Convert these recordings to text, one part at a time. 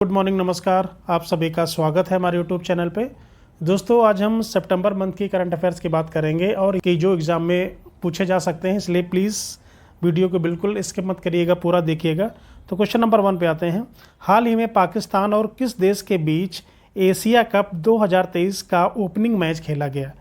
Good morning, नमस्कार। आप सभी का स्वागत है हमारे यूट्यूब चैनल पे। दोस्तों, आज हम सितंबर मंथ की करंट अफेयर्स की बात करेंगे और कि जो एग्ज़ाम में पूछे जा सकते हैं, इसलिए प्लीज़ वीडियो को बिल्कुल स्किप मत करिएगा, पूरा देखिएगा। तो क्वेश्चन नंबर 1 पे आते हैं। हाल ही में पाकिस्तान और किस देश के बीच एशिया कप 2023 का ओपनिंग मैच खेला गया?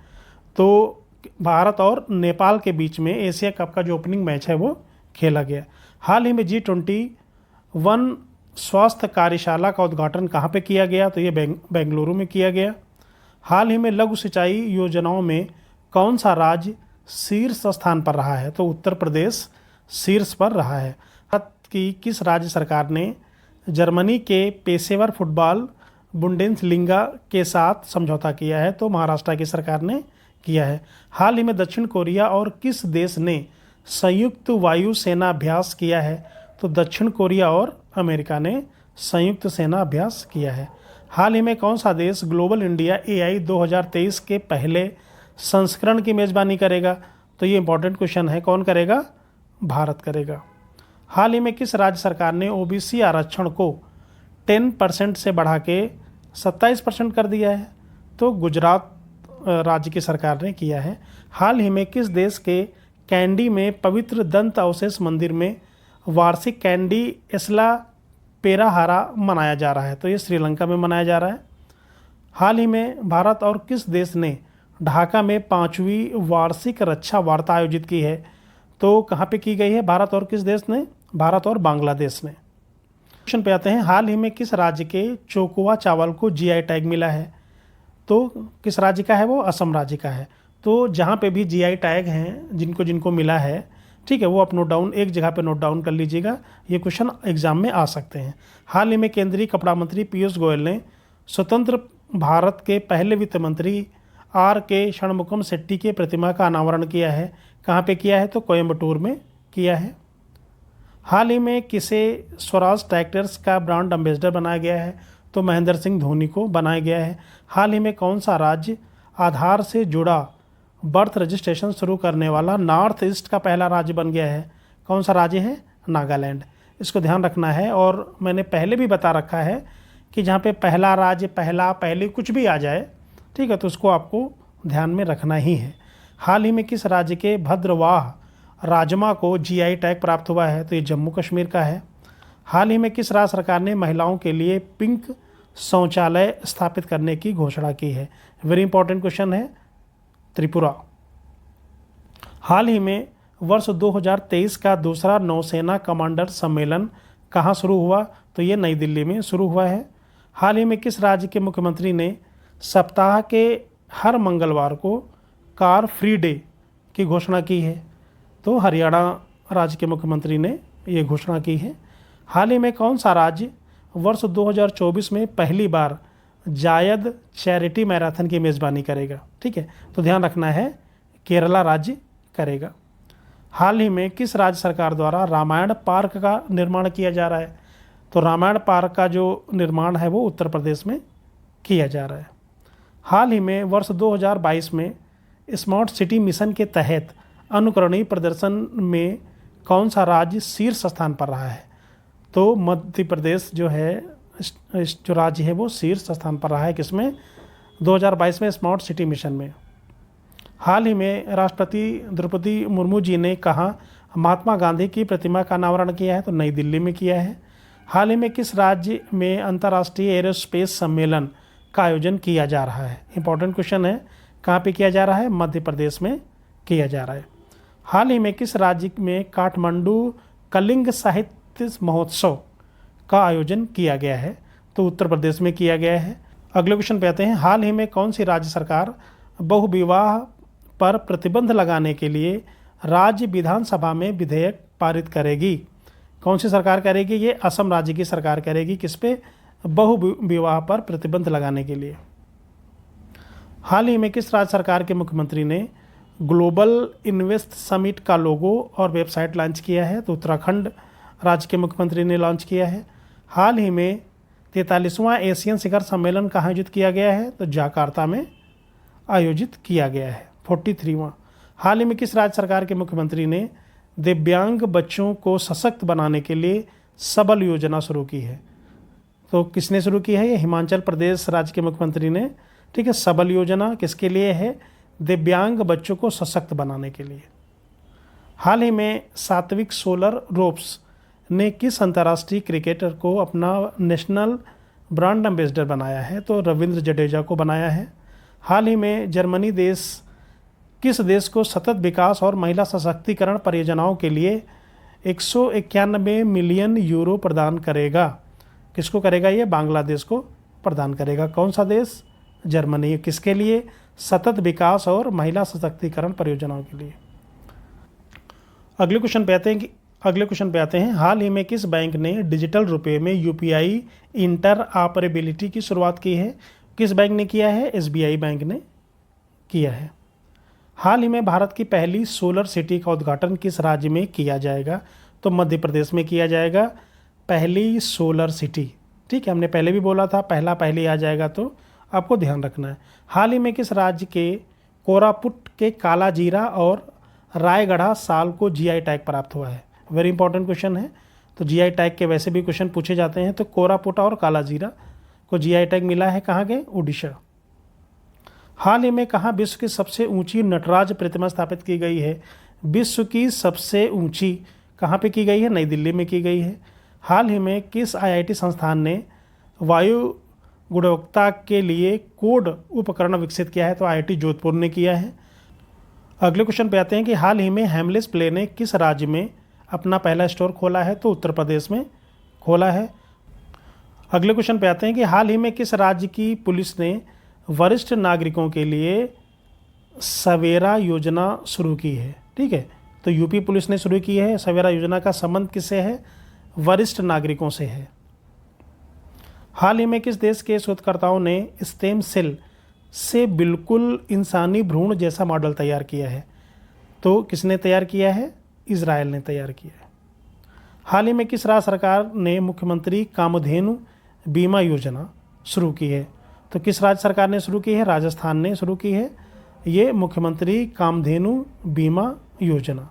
तो भारत और नेपाल के बीच में एशिया कप का जो ओपनिंग मैच है वो खेला गया। हाल ही में G21 स्वास्थ्य कार्यशाला का उद्घाटन कहाँ पे किया गया? तो ये बेंगलुरु में किया गया। हाल ही में लघु सिंचाई योजनाओं में कौन सा राज्य शीर्ष स्थान पर रहा है? तो उत्तर प्रदेश शीर्ष पर रहा है। भारत की किस राज्य सरकार ने जर्मनी के पेशेवर फुटबॉल बुंडेसलिगा के साथ समझौता किया है? तो महाराष्ट्र की सरकार ने किया है। हाल ही में दक्षिण कोरिया और किस देश ने संयुक्त वायु सेना अभ्यास किया है? तो दक्षिण कोरिया और अमेरिका ने संयुक्त सेना अभ्यास किया है। हाल ही में कौन सा देश ग्लोबल इंडिया AI 2023 के पहले संस्करण की मेज़बानी करेगा? तो ये इंपॉर्टेंट क्वेश्चन है। कौन करेगा? भारत करेगा। हाल ही में किस राज्य सरकार ने OBC आरक्षण को 10% से बढ़ा के 27% कर दिया है? तो गुजरात राज्य की सरकार ने किया है। हाल ही में किस देश के कैंडी में पवित्र दंत अवशेष मंदिर में वार्षिक कैंडी एस्ला पेराहारा मनाया जा रहा है? तो ये श्रीलंका में मनाया जा रहा है। हाल ही में भारत और किस देश ने ढाका में 5वीं वार्षिक रक्षा वार्ता आयोजित की है? तो कहाँ पे की गई है? भारत और किस देश ने? भारत और बांग्लादेश ने। क्वेश्चन पे आते हैं। हाल ही में किस राज्य के चोकोवा चावल को GI टैग मिला है? तो किस राज्य का है वो? असम राज्य का है। तो जहाँ पे भी GI टैग हैं, जिनको जिनको मिला है, ठीक है, वो आप नोट डाउन एक जगह पे नोट डाउन कर लीजिएगा। ये क्वेश्चन एग्जाम में आ सकते हैं। हाल ही में केंद्रीय कपड़ा मंत्री पीयूष गोयल ने स्वतंत्र भारत के पहले वित्त मंत्री RK षणमुगम शेट्टी की प्रतिमा का अनावरण किया है। कहाँ पे किया है? तो कोयम्बटूर में किया है। हाल ही में किसे स्वराज ट्रैक्टर्स का ब्रांड एम्बेसडर बनाया गया है? तो महेंद्र सिंह धोनी को बनाया गया है। हाल ही में कौन सा राज्य आधार से जुड़ा बर्थ रजिस्ट्रेशन शुरू करने वाला नॉर्थ ईस्ट का पहला राज्य बन गया है? कौन सा राज्य है? नागालैंड। इसको ध्यान रखना है। और मैंने पहले भी बता रखा है कि जहाँ पे पहला राज्य, पहले कुछ भी आ जाए, ठीक है, तो उसको आपको ध्यान में रखना ही है। हाल ही में किस राज्य के भद्रवाह राजमा को GI टैग प्राप्त हुआ है? तो ये जम्मू कश्मीर का है। हाल ही में किस राज्य सरकार ने महिलाओं के लिए पिंक शौचालय स्थापित करने की घोषणा की है? वेरी इंपॉर्टेंट क्वेश्चन है। त्रिपुरा। हाल ही में वर्ष 2023 का दूसरा नौसेना कमांडर सम्मेलन कहाँ शुरू हुआ? तो ये नई दिल्ली में शुरू हुआ है। हाल ही में किस राज्य के मुख्यमंत्री ने सप्ताह के हर मंगलवार को कार फ्री डे की घोषणा की है? तो हरियाणा राज्य के मुख्यमंत्री ने ये घोषणा की है। हाल ही में कौन सा राज्य वर्ष 2024 में पहली बार जायद चैरिटी मैराथन की मेज़बानी करेगा? ठीक है, तो ध्यान रखना है, केरला राज्य करेगा। हाल ही में किस राज्य सरकार द्वारा रामायण पार्क का निर्माण किया जा रहा है? तो रामायण पार्क का जो निर्माण है वो उत्तर प्रदेश में किया जा रहा है। हाल ही में वर्ष 2022 में स्मार्ट सिटी मिशन के तहत अनुकरणीय प्रदर्शन में कौन सा राज्य शीर्ष स्थान पर रहा है? तो मध्य प्रदेश जो है, जो राज्य है वो शीर्ष स्थान पर रहा है। किसमें? 2022 में स्मार्ट सिटी मिशन में। हाल ही में राष्ट्रपति द्रौपदी मुर्मू जी ने कहाँ महात्मा गांधी की प्रतिमा का अनावरण किया है? तो नई दिल्ली में किया है। हाल ही में किस राज्य में अंतर्राष्ट्रीय एरोस्पेस सम्मेलन का आयोजन किया जा रहा है? इंपॉर्टेंट क्वेश्चन है। कहाँ पे किया जा रहा है? मध्य प्रदेश में किया जा रहा है। हाल ही में किस राज्य में काठमांडू कलिंग साहित्य महोत्सव का आयोजन किया गया है? तो उत्तर प्रदेश में किया गया है। अगले क्वेश्चन पे आते हैं। हाल ही में कौन सी राज्य सरकार बहुविवाह पर प्रतिबंध लगाने के लिए राज्य विधानसभा में विधेयक पारित करेगी? कौन सी सरकार करेगी? ये असम राज्य की सरकार करेगी। किस पे? बहुविवाह पर प्रतिबंध लगाने के लिए। हाल ही में किस राज्य सरकार के मुख्यमंत्री ने ग्लोबल इन्वेस्ट समिट का लोगो और वेबसाइट लॉन्च किया है? तो उत्तराखंड राज्य के मुख्यमंत्री ने लॉन्च किया है। हाल ही में 43वां एशियन शिखर सम्मेलन कहाँ आयोजित किया गया है? तो जाकार्ता में आयोजित किया गया है, 43वां। हाल ही में किस राज्य सरकार के मुख्यमंत्री ने दिव्यांग बच्चों को सशक्त बनाने के लिए सबल योजना शुरू की है? तो किसने शुरू की है? ये हिमाचल प्रदेश राज्य के मुख्यमंत्री ने। ठीक है। सबल योजना किसके लिए है? दिव्यांग बच्चों को सशक्त बनाने के लिए। हाल ही में सात्विक सोलर रोप्स ने किस अंतर्राष्ट्रीय क्रिकेटर को अपना नेशनल ब्रांड एम्बेसडर बनाया है? तो रविंद्र जडेजा को बनाया है। हाल ही में जर्मनी देश किस देश को सतत विकास और महिला सशक्तिकरण परियोजनाओं के लिए 191 मिलियन यूरो प्रदान करेगा? किसको करेगा? ये बांग्लादेश को प्रदान करेगा। कौन सा देश? जर्मनी। किसके लिए? सतत विकास और महिला सशक्तिकरण परियोजनाओं के लिए। अगले क्वेश्चन पे आते हैं। हाल ही में किस बैंक ने डिजिटल रुपए में यूपीआई इंटरऑपरेबिलिटी की शुरुआत की है? किस बैंक ने किया है? एसबीआई बैंक ने किया है। हाल ही में भारत की पहली सोलर सिटी का उद्घाटन किस राज्य में किया जाएगा? तो मध्य प्रदेश में किया जाएगा पहली सोलर सिटी। ठीक है, हमने पहले भी बोला था पहली आ जाएगा, तो आपको ध्यान रखना है। हाल ही में किस राज्य के कोरापुट के काला जीरा और रायगढ़ा साल को जीआई टैग प्राप्त हुआ है? वेरी इंपॉर्टेंट क्वेश्चन है। तो जीआई टैग के वैसे भी क्वेश्चन पूछे जाते हैं। तो कोरापुट और काला जीरा को जीआई टैग मिला है कहाँ के? उड़ीसा। हाल ही में कहाँ विश्व की सबसे ऊंची नटराज प्रतिमा स्थापित की गई है? विश्व की सबसे ऊंची कहाँ पे की गई है? नई दिल्ली में की गई है। हाल ही में किस आईआईटी संस्थान ने वायु गुणवत्ता के लिए कोड उपकरण विकसित किया है? तो आईआईटी जोधपुर ने किया है। अगले क्वेश्चन पे आते हैं कि हाल ही में हेमलेस प्ले ने किस राज्य में अपना पहला स्टोर खोला है? तो उत्तर प्रदेश में खोला है। अगले क्वेश्चन पे आते हैं कि हाल ही में किस राज्य की पुलिस ने वरिष्ठ नागरिकों के लिए सवेरा योजना शुरू की है? ठीक है, तो यूपी पुलिस ने शुरू की है। सवेरा योजना का संबंध किससे है? वरिष्ठ नागरिकों से है। हाल ही में किस देश के शोधकर्ताओं ने स्टेम सेल से बिल्कुल इंसानी भ्रूण जैसा मॉडल तैयार किया है? तो किसने तैयार किया है? इजराइल ने तैयार किया है। हाल ही में किस राज्य सरकार ने मुख्यमंत्री कामधेनु बीमा योजना शुरू की है? तो किस राज्य सरकार ने शुरू की है? राजस्थान ने शुरू की है ये मुख्यमंत्री कामधेनु बीमा योजना।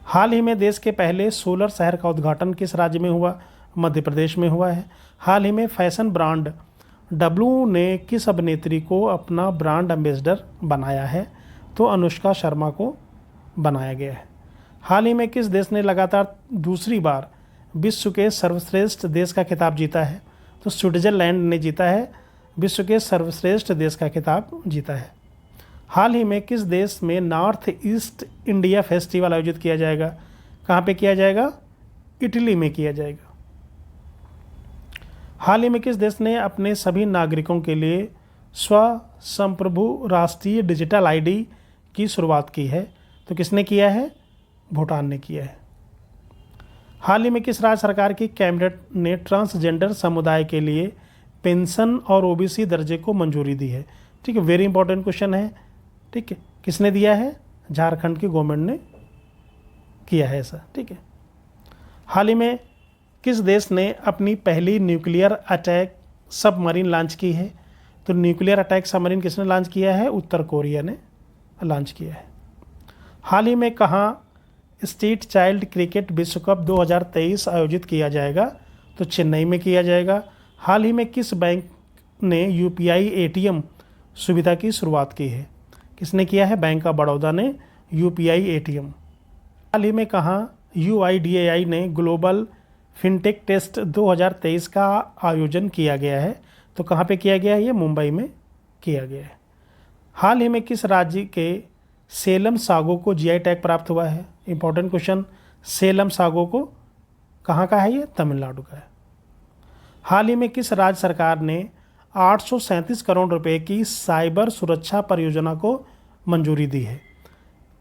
हाल ही में देश के पहले सोलर शहर का उद्घाटन किस राज्य में हुआ? मध्य प्रदेश में हुआ है। हाल ही में फैशन ब्रांड डब्लू ने किस अभिनेत्री को अपना ब्रांड एम्बेसडर बनाया है? तो अनुष्का शर्मा को बनाया गया है। हाल ही में किस देश ने लगातार दूसरी बार विश्व के सर्वश्रेष्ठ देश का खिताब जीता है? तो स्विट्जरलैंड ने जीता है, विश्व के सर्वश्रेष्ठ देश का खिताब जीता है। हाल ही में किस देश में नॉर्थ ईस्ट इंडिया फेस्टिवल आयोजित किया जाएगा? कहाँ पे किया जाएगा? इटली में किया जाएगा। हाल ही में किस देश ने अपने सभी नागरिकों के लिए स्वसंप्रभु राष्ट्रीय डिजिटल आईडी की शुरुआत की है? तो किसने किया है? भूटान ने किया है। हाल ही में किस राज्य सरकार की कैबिनेट ने ट्रांसजेंडर समुदाय के लिए पेंशन और ओबीसी दर्जे को मंजूरी दी है? ठीक है, वेरी इंपॉर्टेंट क्वेश्चन है। ठीक है, किसने दिया है? झारखंड की गवर्नमेंट ने किया है ऐसा। ठीक है। हाल ही में किस देश ने अपनी पहली न्यूक्लियर अटैक सबमरीन लॉन्च की है? तो न्यूक्लियर अटैक सबमरीन किसने लॉन्च किया है? उत्तर कोरिया ने लॉन्च किया है। हाल ही में कहाँ स्टेट चाइल्ड क्रिकेट विश्व कप 2023 आयोजित किया जाएगा? तो चेन्नई में किया जाएगा। हाल ही में किस बैंक ने यूपीआई एटीएम सुविधा की शुरुआत की है? किसने किया है? बैंक ऑफ बड़ौदा ने यूपीआई एटीएम। हाल ही में कहाँ यूआईडीएआई ने ग्लोबल फिनटेक टेस्ट 2023 का आयोजन किया गया है? तो कहाँ पे किया गया है? ये मुंबई में किया गया है। हाल ही में किस राज्य के सेलम सागो को जीआई टैग प्राप्त हुआ है? Important question. सेलम सागो को कहाँ का है? ये तमिलनाडु का है। हाल ही में किस राज्य सरकार ने 837 करोड़ रुपए की साइबर सुरक्षा परियोजना को मंजूरी दी है?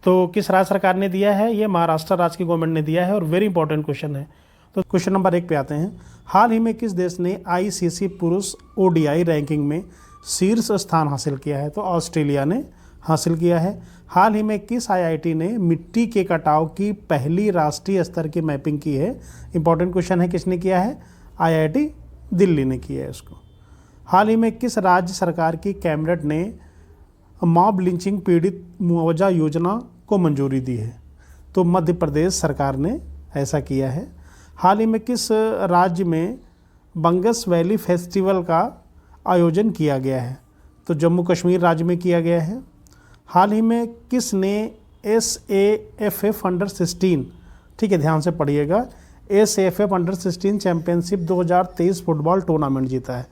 तो किस राज्य सरकार ने दिया है? ये महाराष्ट्र राज्य की गवर्नमेंट ने दिया है और वेरी इंपॉर्टेंट क्वेश्चन है। तो क्वेश्चन नंबर 1 पे आते हैं। हाल ही में किस देश ने आईसीसी पुरुष ओडीआई रैंकिंग में शीर्ष स्थान हासिल किया है? तो ऑस्ट्रेलिया ने हासिल किया है। हाल ही में किस आईआईटी ने मिट्टी के कटाव की पहली राष्ट्रीय स्तर की मैपिंग की है? इंपॉर्टेंट क्वेश्चन है, किसने किया है? आईआईटी दिल्ली ने किया है इसको। हाल ही में किस राज्य सरकार की कैबिनेट ने मॉब लिंचिंग पीड़ित मुआवजा योजना को मंजूरी दी है? तो मध्य प्रदेश सरकार ने ऐसा किया है। हाल ही में किस राज्य में बंगस वैली फेस्टिवल का आयोजन किया गया है? तो जम्मू कश्मीर राज्य में किया गया है। हाल ही में किसने SAFF अंडर-16, ठीक है ध्यान से पढ़िएगा, SAFF अंडर-16 चैंपियनशिप 2023 फुटबॉल टूर्नामेंट जीता है?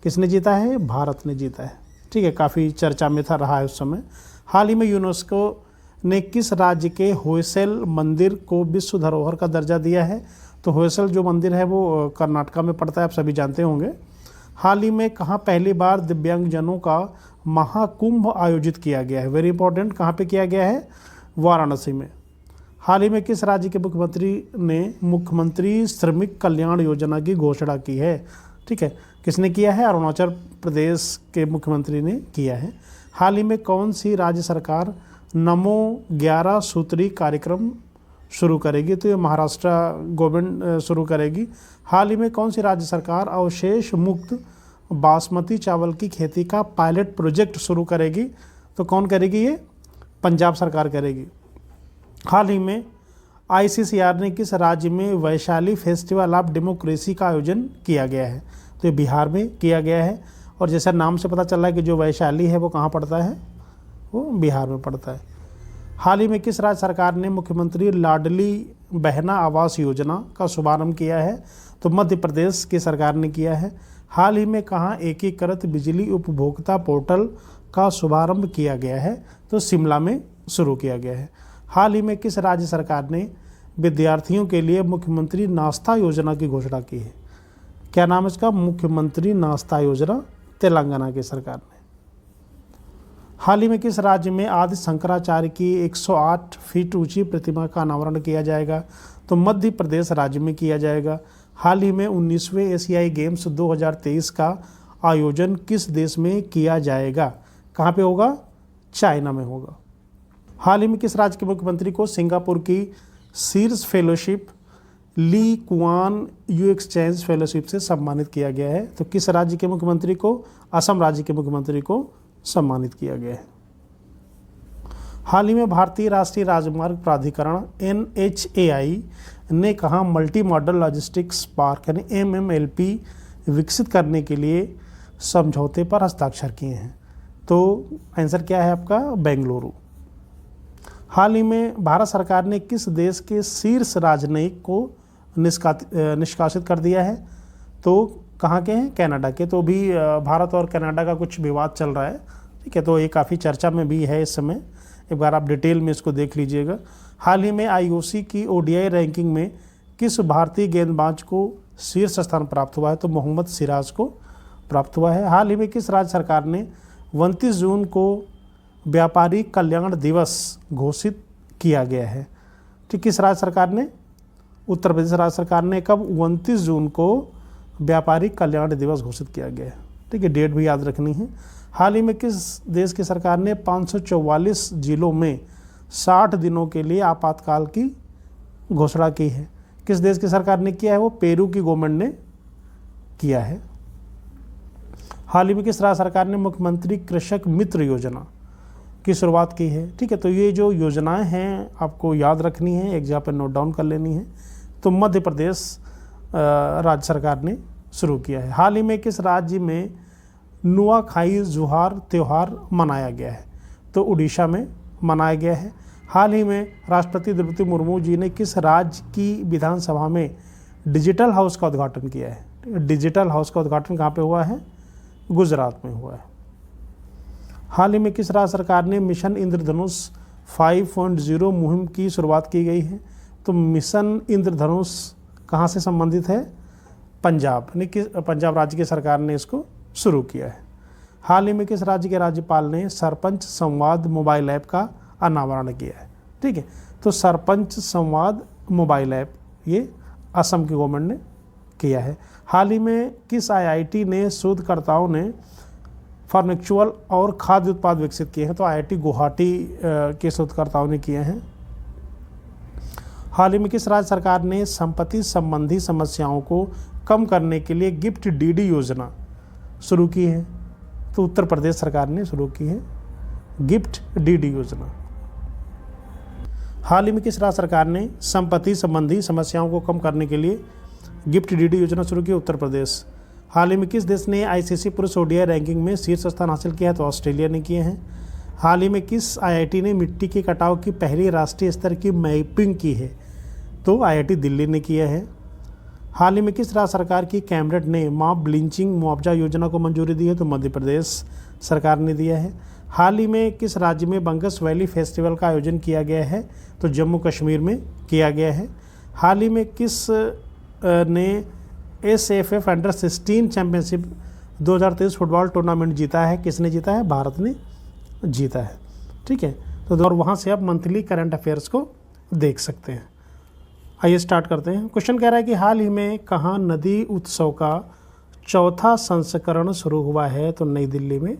किसने जीता है? भारत ने जीता है। ठीक है, काफ़ी चर्चा में था रहा है उस समय। हाल ही में यूनेस्को ने किस राज्य के होयसल मंदिर को विश्व धरोहर का दर्जा दिया है? तो होयसल जो मंदिर है वो कर्नाटका में पड़ता है, आप सभी जानते होंगे। हाल ही में कहाँ पहली बार दिव्यांगजनों का महाकुंभ आयोजित किया गया है? वेरी इंपॉर्टेंट, कहाँ पे किया गया है? वाराणसी में। हाल ही में किस राज्य के मुख्यमंत्री ने मुख्यमंत्री श्रमिक कल्याण योजना की घोषणा की है? ठीक है, किसने किया है? अरुणाचल प्रदेश के मुख्यमंत्री ने किया है। हाल ही में कौन सी राज्य सरकार नमो 11 सूत्री कार्यक्रम शुरू करेगी? तो ये महाराष्ट्र गवर्नमेंट शुरू करेगी। हाल ही में कौन सी राज्य सरकार अवशेष मुक्त बासमती चावल की खेती का पायलट प्रोजेक्ट शुरू करेगी? तो कौन करेगी? ये पंजाब सरकार करेगी। हाल ही में ICCR ने किस राज्य में वैशाली फेस्टिवल ऑफ डेमोक्रेसी का आयोजन किया गया है? तो ये बिहार में किया गया है। और जैसा नाम से पता चल रहा है कि जो वैशाली है वो कहाँ पड़ता है? वो बिहार में पड़ता है। हाल ही में किस राज्य सरकार ने मुख्यमंत्री लाडली बहना आवास योजना का शुभारंभ किया है? तो मध्य प्रदेश की सरकार ने किया है। हाल ही में कहाँ एकीकृत बिजली उपभोक्ता पोर्टल का शुभारंभ किया गया है? तो शिमला में शुरू किया गया है। हाल ही में किस राज्य सरकार ने विद्यार्थियों के लिए मुख्यमंत्री नाश्ता योजना की घोषणा की है? क्या नाम है इसका? मुख्यमंत्री नाश्ता योजना, तेलंगाना की सरकार ने। हाल ही में किस राज्य में आदि शंकराचार्य की 108 फीट ऊंची प्रतिमा का अनावरण किया जाएगा? तो मध्य प्रदेश राज्य में किया जाएगा। हाल ही में 19वें एशियाई गेम्स 2023 का आयोजन किस देश में किया जाएगा? कहाँ पे होगा? चाइना में होगा। हाल ही में किस राज्य के मुख्यमंत्री को सिंगापुर की शीर्ष fellowship Lee Kuan Yew exchange fellowship से सम्मानित किया गया है? तो किस राज्य के मुख्यमंत्री को? असम राज्य के मुख्यमंत्री को सम्मानित किया गया है। हाल ही में भारतीय राष्ट्रीय राजमार्ग प्राधिकरण NHAI ने कहा मल्टी मॉडल लॉजिस्टिक्स पार्क यानी MMLP विकसित करने के लिए समझौते पर हस्ताक्षर किए हैं? तो आंसर क्या है आपका? बेंगलुरु। हाल ही में भारत सरकार ने किस देश के शीर्ष राजनयिक को निष्कासित कर दिया है? तो कहाँ के हैं? कनाडा के। तो भी भारत और कनाडा का कुछ विवाद चल रहा है, ठीक है, तो ये काफ़ी चर्चा में भी है इस समय। एक बार आप डिटेल में इसको देख लीजिएगा। हाल ही में IOC की ODI रैंकिंग में किस भारतीय गेंदबाज को शीर्ष स्थान प्राप्त हुआ है? तो मोहम्मद सिराज को प्राप्त हुआ है। हाल ही में किस राज्य सरकार ने 29 जून को व्यापारी कल्याण दिवस घोषित किया गया है? ठीक, किस राज्य सरकार ने? उत्तर प्रदेश राज्य सरकार ने कब? 29 जून को व्यापारी कल्याण दिवस घोषित किया गया है। ठीक है, डेट भी याद रखनी है। हाल ही में किस देश की सरकार ने 544 जिलों में 60 दिनों के लिए आपातकाल की घोषणा की है? किस देश की सरकार ने किया है? वो पेरू की गवर्नमेंट ने किया है। हाल ही में किस राज्य सरकार ने मुख्यमंत्री कृषक मित्र योजना की शुरुआत की है? ठीक है, तो ये जो योजनाएं हैं आपको याद रखनी है, एक जगह पर नोट डाउन कर लेनी है। तो मध्य प्रदेश राज्य सरकार ने शुरू किया है। हाल ही में किस राज्य में नुआखाई जुहार त्यौहार मनाया गया है? तो उड़ीसा में मनाया गया है। हाल ही में राष्ट्रपति द्रौपदी मुर्मू जी ने किस राज्य की विधानसभा में डिजिटल हाउस का उद्घाटन किया है? डिजिटल हाउस का उद्घाटन कहाँ पे हुआ है? गुजरात में हुआ है। हाल ही में किस राज्य सरकार ने मिशन इंद्रधनुष 5.0 मुहिम की शुरुआत की गई है? तो मिशन इंद्रधनुष कहाँ से संबंधित है? पंजाब, यानी कि पंजाब राज्य की सरकार ने इसको शुरू किया है। हाल ही में किस राज्य के राज्यपाल ने सरपंच संवाद मोबाइल ऐप का अनावरण किया है? ठीक है, तो सरपंच संवाद मोबाइल ऐप ये असम की गवर्नमेंट ने किया है। हाल ही में किस IIT ने शोधकर्ताओं ने फार्मेक्चुअल और खाद्य उत्पाद विकसित किए हैं? तो IIT गुवाहाटी के शोधकर्ताओं ने किए हैं। हाल ही में किस राज्य सरकार ने संपत्ति संबंधी समस्याओं को कम करने के लिए गिफ्ट डीडी योजना शुरू की है? तो उत्तर प्रदेश सरकार ने शुरू की है गिफ्ट डीडी योजना। हाल ही में किस राज्य सरकार ने संपत्ति संबंधी समस्याओं को कम करने के लिए गिफ्ट डीडी योजना शुरू की? उत्तर प्रदेश। हाल ही में किस देश ने आईसीसी पुरुष ओडीआई रैंकिंग में शीर्ष स्थान हासिल किया है? तो ऑस्ट्रेलिया ने किए हैं। हाल ही में किस आईआईटी ने मिट्टी के कटाव की पहली राष्ट्रीय स्तर की मैपिंग की है? तो आईआईटी दिल्ली ने किया है। हाल ही में किस राज्य सरकार की कैबिनेट ने मॉब लिंचिंग मुआवजा योजना को मंजूरी दी है? तो मध्य प्रदेश सरकार ने दिया है। हाल ही में किस राज्य में बंगस वैली फेस्टिवल का आयोजन किया गया है? तो जम्मू कश्मीर में किया गया है। हाल ही में किस ने SFF under 16 championship 2023 football tournament जीता है? किसने जीता है? भारत ने जीता है। ठीक है, तो और वहाँ से आप मंथली करंट अफेयर्स को देख सकते हैं। आइए स्टार्ट करते हैं। क्वेश्चन कह रहा है कि हाल ही में कहाँ नदी उत्सव का चौथा संस्करण शुरू हुआ है? तो नई दिल्ली में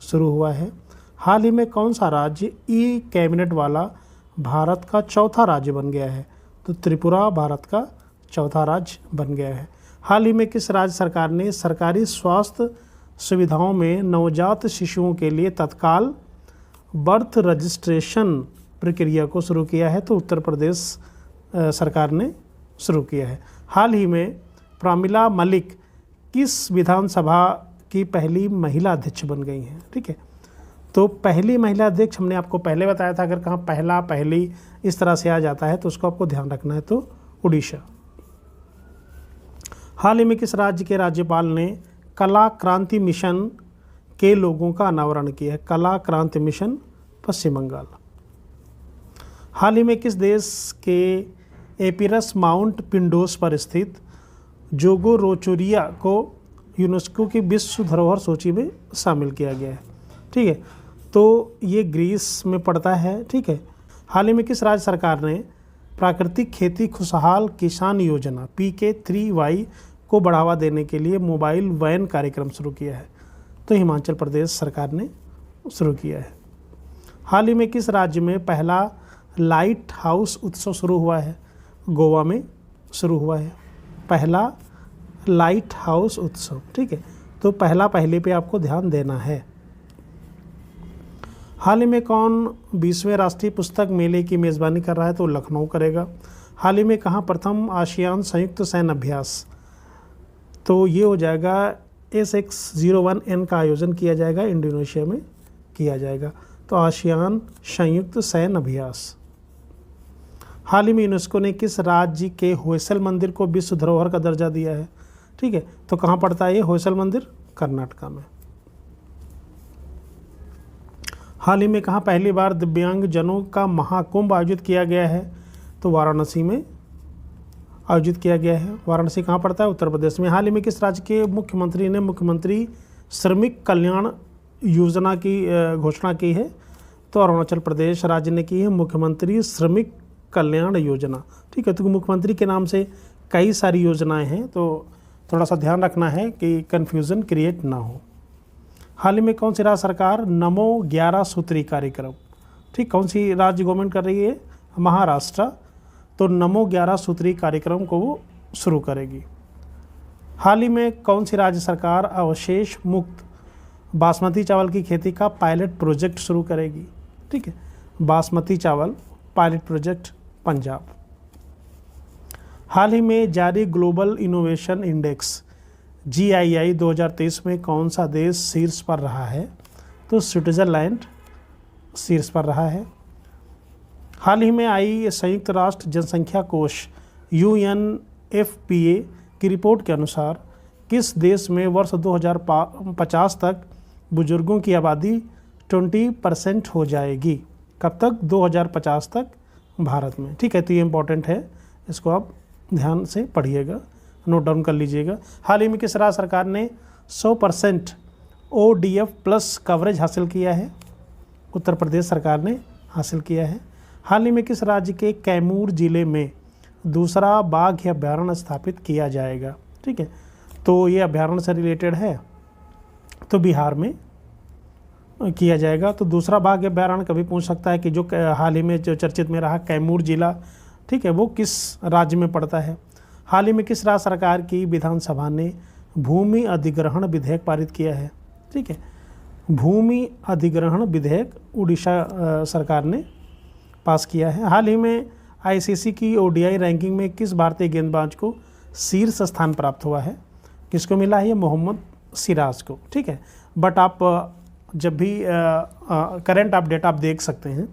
शुरू हुआ है। हाल ही में कौन सा राज्य ई कैबिनेट वाला भारत का चौथा राज्य बन गया है? तो त्रिपुरा भारत का चौथा राज्य बन गया है। हाल ही में किस राज्य सरकार ने सरकारी स्वास्थ्य सुविधाओं में नवजात शिशुओं के लिए तत्काल बर्थ रजिस्ट्रेशन प्रक्रिया को शुरू किया है? तो उत्तर प्रदेश सरकार ने शुरू किया है। हाल ही में प्रमिला मलिक किस विधानसभा की पहली महिला अध्यक्ष बन गई हैं? ठीक है, तो पहली महिला अध्यक्ष हमने आपको पहले बताया था, अगर कहाँ पहला पहली इस तरह से आ जाता है तो उसको आपको ध्यान रखना है। तो उड़ीसा। हाल ही में किस राज्य के राज्यपाल ने कला क्रांति मिशन के लोगों का अनावरण किया है? कला क्रांति मिशन पश्चिम बंगाल। हाल ही में किस देश के एपिरस माउंट पिंडोस पर स्थित जोगोरोचोरिया को यूनेस्को की विश्व धरोहर सूची में शामिल किया गया है? ठीक है, तो ये ग्रीस में पड़ता है। ठीक है, हाल ही में किस राज्य सरकार ने प्राकृतिक खेती खुशहाल किसान योजना PK3Y को बढ़ावा देने के लिए मोबाइल वैन कार्यक्रम शुरू किया है? तो हिमाचल प्रदेश सरकार ने शुरू किया है। हाल ही में किस राज्य में पहला लाइट हाउस उत्सव शुरू हुआ है? गोवा में शुरू हुआ है पहला लाइट हाउस उत्सव। ठीक है, तो पहला पहले पे आपको ध्यान देना है। हाल ही में कौन 20वें राष्ट्रीय पुस्तक मेले की मेज़बानी कर रहा है? तो लखनऊ करेगा। हाल ही में कहाँ प्रथम आसियान संयुक्त सैन्य अभ्यास? तो ये हो जाएगा SX-01N का आयोजन किया जाएगा, इंडोनेशिया में किया जाएगा। तो आसियान संयुक्त सैन्य अभ्यास। हाल ही में यूनेस्को ने किस राज्य के होयसल मंदिर को विश्व धरोहर का दर्जा दिया है? ठीक है, तो कहाँ पड़ता है ये होयसल मंदिर? कर्नाटका में। हाल ही में कहाँ पहली बार दिव्यांग जनों का महाकुंभ आयोजित किया गया है? तो वाराणसी में आयोजित किया गया है। वाराणसी कहाँ पड़ता है? उत्तर प्रदेश में। हाल ही में किस राज्य के मुख्यमंत्री ने मुख्यमंत्री श्रमिक कल्याण योजना की घोषणा की है? तो अरुणाचल प्रदेश राज्य ने की है मुख्यमंत्री श्रमिक कल्याण योजना। ठीक है, तो मुख्यमंत्री के नाम से कई सारी योजनाएं हैं, तो थोड़ा सा ध्यान रखना है कि कन्फ्यूज़न क्रिएट ना हो। हाल ही में कौन सी राज्य सरकार नमो 11 सूत्री कार्यक्रम, ठीक, कौन सी राज्य गवर्नमेंट कर रही है? महाराष्ट्र। तो नमो 11 सूत्री कार्यक्रम को वो शुरू करेगी। हाल ही में कौन सी राज्य सरकार अवशेष मुक्त बासमती चावल की खेती का पायलट प्रोजेक्ट शुरू करेगी? ठीक है, बासमती चावल पायलट प्रोजेक्ट पंजाब। हाल ही में जारी ग्लोबल इनोवेशन इंडेक्स GII 2023 में कौन सा देश शीर्ष पर रहा है? तो स्विट्ज़रलैंड शीर्ष पर रहा है। हाल ही में आई संयुक्त राष्ट्र जनसंख्या कोष UNFPA की रिपोर्ट के अनुसार किस देश में वर्ष 2050 तक बुजुर्गों की आबादी 20% हो जाएगी? कब तक? 2050 तक भारत में। ठीक है, तो ये इम्पोर्टेंट है, इसको आप ध्यान से पढ़िएगा, नोट डाउन कर लीजिएगा। हाल ही में किस राज्य सरकार ने 100% ODF प्लस कवरेज हासिल किया है? उत्तर प्रदेश सरकार ने हासिल किया है। हाल ही में किस राज्य के कैमूर जिले में दूसरा बाघ अभ्यारण्य स्थापित किया जाएगा? ठीक है, तो ये अभ्यारण्य से रिलेटेड है, तो बिहार में किया जाएगा। तो दूसरा बाघ अभ्यारण्य कभी पूछ सकता है कि जो हाल ही में जो चर्चित में रहा कैमूर जिला, ठीक है, वो किस राज्य में पड़ता है? हाल ही में किस राज्य सरकार की विधानसभा ने भूमि अधिग्रहण विधेयक पारित किया है? ठीक है, भूमि अधिग्रहण विधेयक उड़ीसा सरकार ने पास किया है। हाल ही में ICC की ODI रैंकिंग में किस भारतीय गेंदबाज को शीर्ष स्थान प्राप्त हुआ है। किसको मिला है? ये मोहम्मद सिराज को। ठीक है, बट आप जब भी करंट अपडेट आप देख सकते हैं।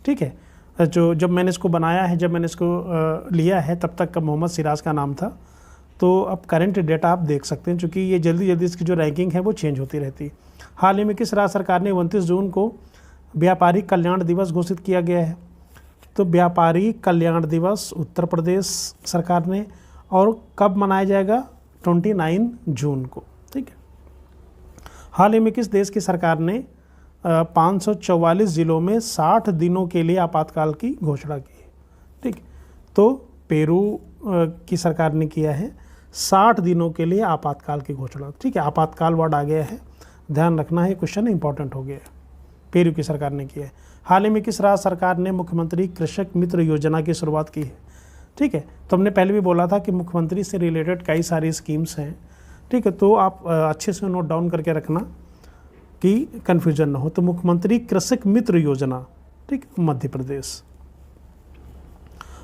ठीक है, जब मैंने इसको बनाया है, जब मैंने इसको लिया है, तब तक का मोहम्मद सिराज का नाम था। तो अब करंट डेटा आप देख सकते हैं, क्योंकि ये जल्दी जल्दी इसकी जो रैंकिंग है वो चेंज होती रहती है। हाल ही में किस राज्य सरकार ने 29 जून को व्यापारी कल्याण दिवस घोषित किया गया है? तो व्यापारी कल्याण दिवस उत्तर प्रदेश सरकार ने, और कब मनाया जाएगा? 29 जून को। ठीक है, हाल ही में किस देश की सरकार ने 544 जिलों में 60 दिनों के लिए आपातकाल की घोषणा की है? ठीक, तो पेरू की सरकार ने किया है 60 दिनों के लिए आपातकाल की घोषणा। ठीक है, आपातकाल वर्ड आ गया है, ध्यान रखना है, क्वेश्चन इंपॉर्टेंट हो गया है। पेरू की सरकार ने किया है। हाल ही में किस राज्य सरकार ने मुख्यमंत्री कृषक मित्र योजना की शुरुआत की है? ठीक है, तो हमने पहले भी बोला था कि मुख्यमंत्री से रिलेटेड कई सारी स्कीम्स हैं। ठीक है, तो आप अच्छे से नोट डाउन करके रखना कि कन्फ्यूजन ना हो। तो मुख्यमंत्री कृषक मित्र योजना, ठीक, मध्य प्रदेश।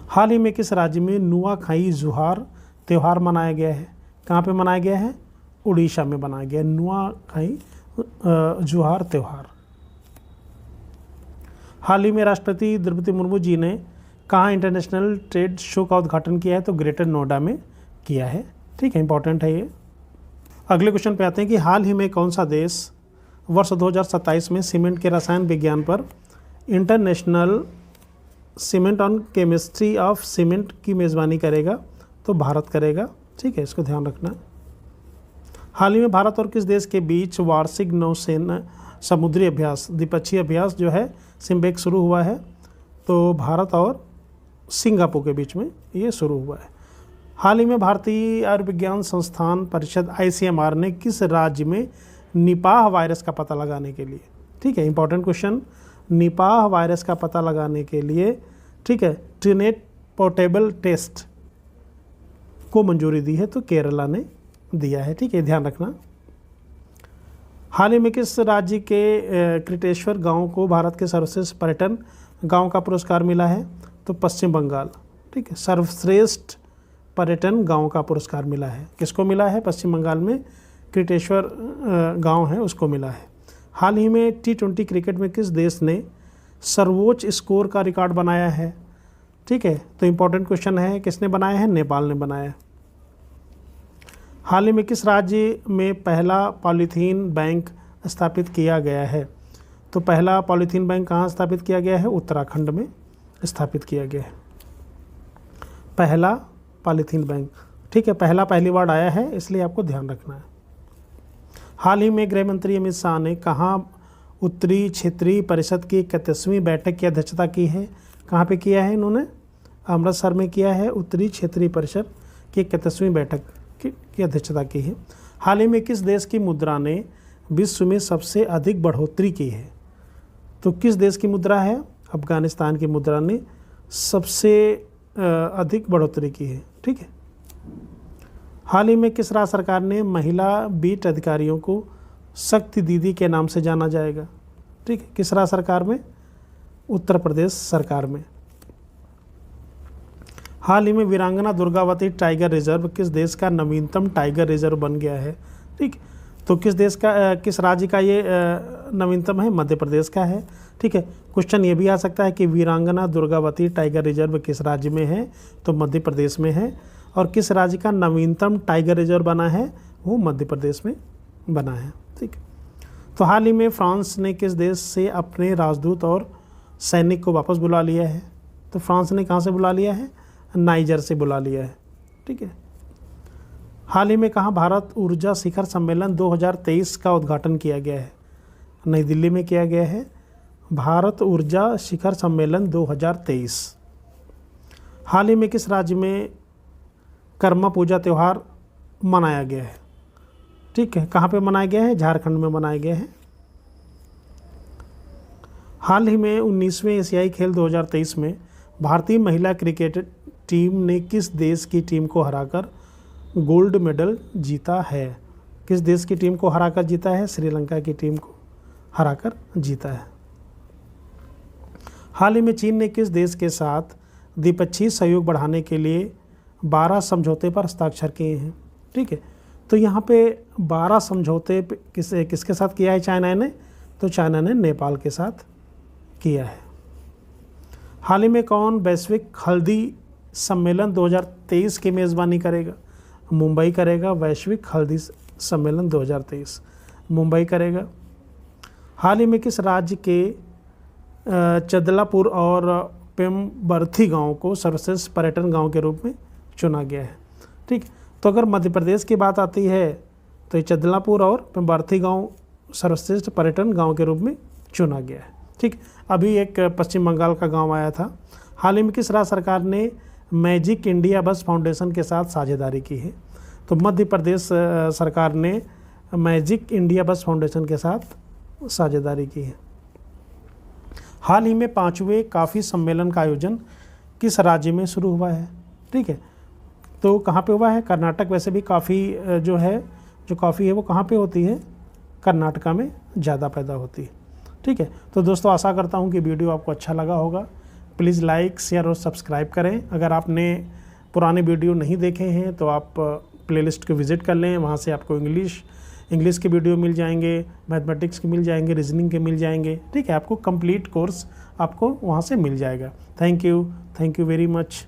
हाल ही में किस राज्य में नुआखाई जुहार त्यौहार मनाया गया है? कहाँ पे मनाया गया है? उड़ीसा में मनाया गया नुआखाई जुहार त्यौहार। हाल ही में राष्ट्रपति द्रौपदी मुर्मू जी ने कहाँ इंटरनेशनल ट्रेड शो का उद्घाटन किया है? तो ग्रेटर नोएडा में किया है। ठीक है, इंपॉर्टेंट है ये। अगले क्वेश्चन पे आते हैं कि हाल ही में कौन सा देश वर्ष 2027 में सीमेंट के रसायन विज्ञान पर international cement on chemistry of cement की मेज़बानी करेगा? तो भारत करेगा। ठीक है, इसको ध्यान रखना। हाल ही में भारत और किस देश के बीच वार्षिक नौसेना समुद्री अभ्यास, द्विपक्षीय अभ्यास जो है सिम्बेक शुरू हुआ है? तो भारत और सिंगापुर के बीच में ये शुरू हुआ है। हाल ही में भारतीय आयुर्विज्ञान संस्थान परिषद ICMR ने किस राज्य में निपाह वायरस का पता लगाने के लिए, ठीक है, इंपॉर्टेंट क्वेश्चन, निपाह वायरस का पता लगाने के लिए, ठीक है, ट्रूनेट पोर्टेबल टेस्ट को मंजूरी दी है? तो केरला ने दिया है। ठीक है, ध्यान रखना। हाल ही में किस राज्य के क्रिटेश्वर गांव को भारत के सर्वश्रेष्ठ पर्यटन गांव का पुरस्कार मिला है? तो पश्चिम बंगाल। ठीक है, सर्वश्रेष्ठ पर्यटन गांव का पुरस्कार मिला है। किसको मिला है? पश्चिम बंगाल में क्रिटेश्वर गांव है, उसको मिला है। हाल ही में T20 क्रिकेट में किस देश ने सर्वोच्च स्कोर का रिकॉर्ड बनाया है? ठीक है, तो इंपॉर्टेंट क्वेश्चन है, किसने बनाया है? नेपाल ने बनाया। हाल ही में किस राज्य में पहला पॉलीथीन बैंक स्थापित किया गया है? तो पहला पॉलीथीन बैंक कहाँ स्थापित किया गया है? उत्तराखंड में स्थापित किया गया है पहला पॉलीथीन बैंक। ठीक है, पहली वर्ड आया है, इसलिए आपको ध्यान रखना है। हाल ही में गृह मंत्री अमित शाह ने कहाँ उत्तरी क्षेत्रीय परिषद की 31वीं बैठक की अध्यक्षता की है? कहाँ पे किया है इन्होंने? अमृतसर में किया है। उत्तरी क्षेत्रीय परिषद की 31वीं बैठक की अध्यक्षता की है। हाल ही में किस देश की मुद्रा ने विश्व में सबसे अधिक बढ़ोतरी की है? तो किस देश की मुद्रा है? अफगानिस्तान की मुद्रा ने सबसे अधिक बढ़ोतरी की है। ठीक है, हाल ही में किस राज्य सरकार ने महिला बीट अधिकारियों को शक्ति दीदी के नाम से जाना जाएगा? ठीक है, किस राज्य सरकार में? उत्तर प्रदेश सरकार में। हाल ही में वीरांगना दुर्गावती टाइगर रिजर्व किस देश का नवीनतम टाइगर रिजर्व बन गया है? ठीक, तो किस राज्य का ये नवीनतम है? मध्य प्रदेश का है। ठीक है, क्वेश्चन ये भी आ सकता है कि वीरांगना दुर्गावती टाइगर रिजर्व किस राज्य में है? तो मध्य प्रदेश में है। और किस राज्य का नवीनतम टाइगर रिजर्व बना है? वो मध्य प्रदेश में बना है। ठीक, तो हाल ही में फ्रांस ने किस देश से अपने राजदूत और सैनिक को वापस बुला लिया है? तो फ्रांस ने कहाँ से बुला लिया है? नाइजर से बुला लिया है। ठीक है, हाल ही में कहाँ भारत ऊर्जा शिखर सम्मेलन 2023 का उद्घाटन किया गया है? नई दिल्ली में किया गया है भारत ऊर्जा शिखर सम्मेलन 2023। हाल ही में किस राज्य में कर्मा पूजा त्यौहार मनाया गया है? ठीक है, कहाँ पे मनाया गया है? झारखंड में मनाया गया है। हाल ही में 19वें एशियाई खेल 2023 में भारतीय महिला क्रिकेट टीम ने किस देश की टीम को हराकर गोल्ड मेडल जीता है? किस देश की टीम को हराकर जीता है? श्रीलंका की टीम को हराकर जीता है। हाल ही में चीन ने किस देश के साथ द्विपक्षीय सहयोग बढ़ाने के लिए 12 समझौते पर हस्ताक्षर किए हैं। ठीक है, तो यहाँ पे 12 समझौते किसके साथ किया है चाइना ने? तो चाइना ने नेपाल के साथ किया है। हाल ही में कौन वैश्विक हल्दी सम्मेलन 2023 की मेज़बानी करेगा? मुंबई करेगा। वैश्विक हल्दी सम्मेलन 2023 मुंबई करेगा। हाल ही में किस राज्य के चदलापुर और पेम्बर्थी गांव को सर्वश्रेष्ठ पर्यटन गांव के रूप में चुना गया है? ठीक, तो अगर मध्य प्रदेश की बात आती है तो ये चदलापुर और पेम्बर्थी गांव सर्वश्रेष्ठ पर्यटन गांव के रूप में चुना गया है। ठीक, अभी एक पश्चिम बंगाल का गांव आया था। हाल ही में किस राज्य सरकार ने मैजिक इंडिया बस फाउंडेशन के साथ साझेदारी की है? तो मध्य प्रदेश सरकार ने मैजिक इंडिया बस फाउंडेशन के साथ साझेदारी की है। हाल ही में 5वें कॉफ़ी सम्मेलन का आयोजन किस राज्य में शुरू हुआ है? ठीक है, तो कहाँ पे हुआ है? कर्नाटक। वैसे भी कॉफ़ी जो कॉफ़ी है वो कहाँ पे होती है? कर्नाटका में ज़्यादा पैदा होती है। ठीक है, तो दोस्तों आशा करता हूँ कि वीडियो आपको अच्छा लगा होगा। प्लीज़ लाइक, शेयर और सब्सक्राइब करें। अगर आपने पुराने वीडियो नहीं देखे हैं तो आप प्लेलिस्ट को विज़िट कर लें, वहाँ से आपको इंग्लिश के वीडियो मिल जाएंगे, मैथमेटिक्स के मिल जाएंगे, रीजनिंग के मिल जाएंगे। ठीक है, आपको कंप्लीट कोर्स आपको वहाँ से मिल जाएगा। Thank you very much.